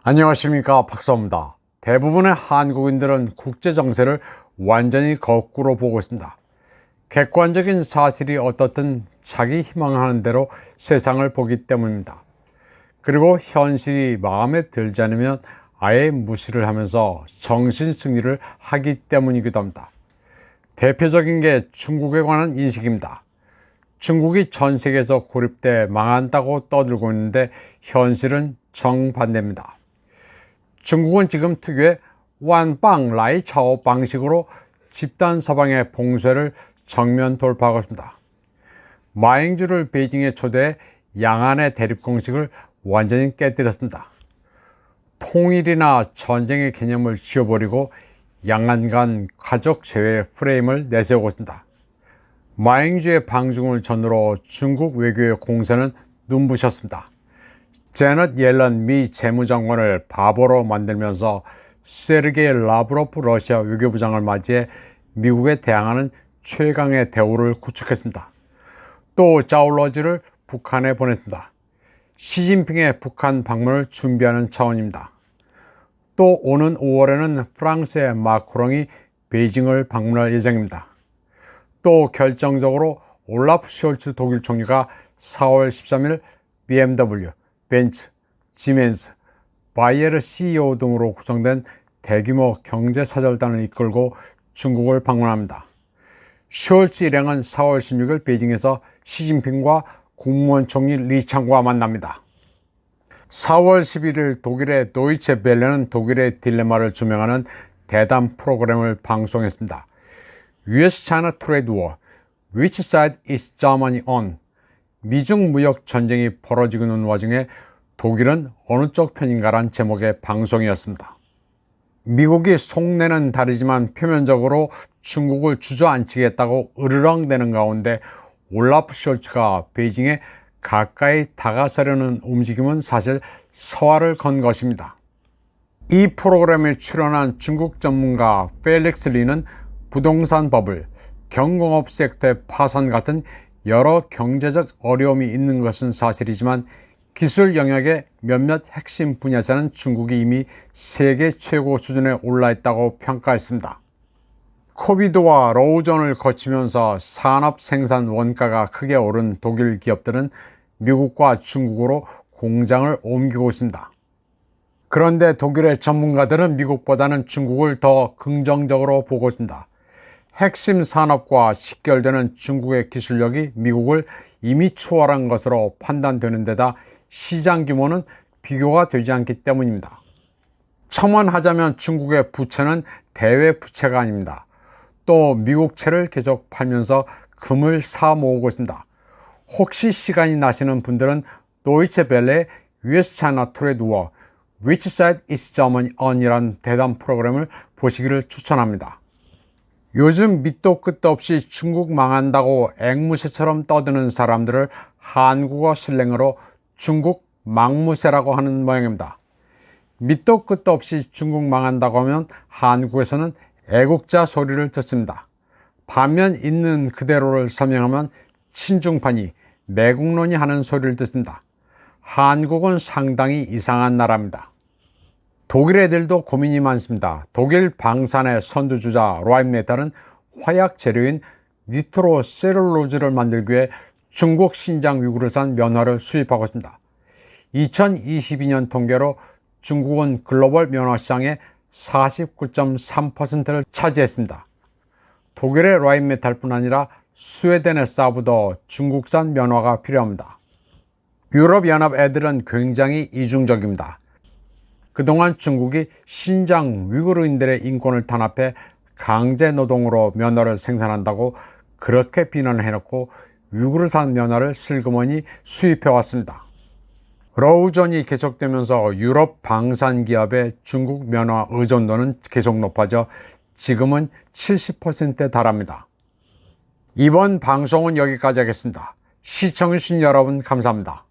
안녕하십니까, 박사입니다. 대부분의 한국인들은 국제 정세를 완전히 거꾸로 보고 있습니다. 객관적인 사실이 어떻든 자기 희망하는 대로 세상을 보기 때문입니다. 그리고 현실이 마음에 들지 않으면 아예 무시를 하면서 정신승리를 하기 때문이기도 합니다. 대표적인 게 중국에 관한 인식입니다. 중국이 전 세계에서 고립돼 망한다고 떠들고 있는데 현실은 정반대입니다. 중국은 지금 특유의 완빵 라이차오 방식으로 집단 서방의 봉쇄를 정면 돌파하고 있습니다. 마잉주를 베이징에 초대해 양안의 대립 공식을 완전히 깨뜨렸습니다. 통일이나 전쟁의 개념을 지워버리고 양안 간 가족 제외 프레임을 내세우고 있습니다. 마잉주의 방중을 전후로 중국 외교의 공세는 눈부셨습니다. 제넷 옐런 미 재무장관을 바보로 만들면서 세르게이 라브로프 러시아 외교부장을 맞이해 미국에 대항하는 최강의 대우를 구축했습니다. 또 자울러지를 북한에 보냈습니다. 시진핑의 북한 방문을 준비하는 차원입니다. 또 오는 5월에는 프랑스의 마크롱이 베이징을 방문할 예정입니다. 또 결정적으로 올라프 숄츠 독일 총리가 4월 13일 BMW, 벤츠, 지멘스, 바이에르 CEO 등으로 구성된 대규모 경제사절단을 이끌고 중국을 방문합니다. 숄츠 일행은 4월 16일 베이징에서 시진핑과 국무원 총리 리창과 만납니다. 4월 11일 독일의 도이체 벨레는 독일의 딜레마를 조명하는 대담 프로그램을 방송했습니다. US-China Trade War, Which side is Germany on? 미중 무역 전쟁이 벌어지고 있는 와중에 독일은 어느 쪽 편인가란 제목의 방송이었습니다. 미국이 속내는 다르지만 표면적으로 중국을 주저앉히겠다고 으르렁대는 가운데 올라프 숄츠가 베이징에 가까이 다가서려는 움직임은 사실 서화를 건 것입니다. 이 프로그램에 출연한 중국 전문가 펠릭스 리는 부동산 버블, 경공업 섹터의 파산 같은 여러 경제적 어려움이 있는 것은 사실이지만 기술 영역의 몇몇 핵심 분야에서는 중국이 이미 세계 최고 수준에 올라있다고 평가했습니다. 코비드와 로우존을 거치면서 산업 생산 원가가 크게 오른 독일 기업들은 미국과 중국으로 공장을 옮기고 있습니다. 그런데 독일의 전문가들은 미국보다는 중국을 더 긍정적으로 보고 있습니다. 핵심 산업과 직결되는 중국의 기술력이 미국을 이미 초월한 것으로 판단되는 데다 시장 규모는 비교가 되지 않기 때문입니다. 첨언하자면 중국의 부채는 대외 부채가 아닙니다. 또 미국채를 계속 팔면서 금을 사 모으고 있습니다. 혹시 시간이 나시는 분들은 도이체 벨레의 US-China Trade War, Which side is Germany on? 이란 대담 프로그램을 보시기를 추천합니다. 요즘 밑도 끝도 없이 중국 망한다고 앵무새처럼 떠드는 사람들을 한국어 슬랭으로 중국 망무새라고 하는 모양입니다. 밑도 끝도 없이 중국 망한다고 하면 한국에서는 애국자 소리를 듣습니다. 반면 있는 그대로를 설명하면 친중파니, 매국노니 하는 소리를 듣습니다. 한국은 상당히 이상한 나라입니다. 독일 애들도 고민이 많습니다. 독일 방산의 선두주자 라임메탈은 화약 재료인 니트로셀룰로즈를 만들기 위해 중국 신장 위구르산 면화를 수입하고 있습니다. 2022년 통계로 중국은 글로벌 면화 시장의 49.3%를 차지했습니다. 독일의 라임메탈뿐 아니라 스웨덴의 사브도 중국산 면화가 필요합니다. 유럽연합 애들은 굉장히 이중적입니다. 그동안 중국이 신장 위구르인들의 인권을 탄압해 강제노동으로 면화를 생산한다고 그렇게 비난을 해놓고 위구르산 면화를 슬그머니 수입해왔습니다. 로우존이 계속되면서 유럽 방산기업의 중국 면화 의존도는 계속 높아져 지금은 70%에 달합니다. 이번 방송은 여기까지 하겠습니다. 시청해주신 여러분 감사합니다.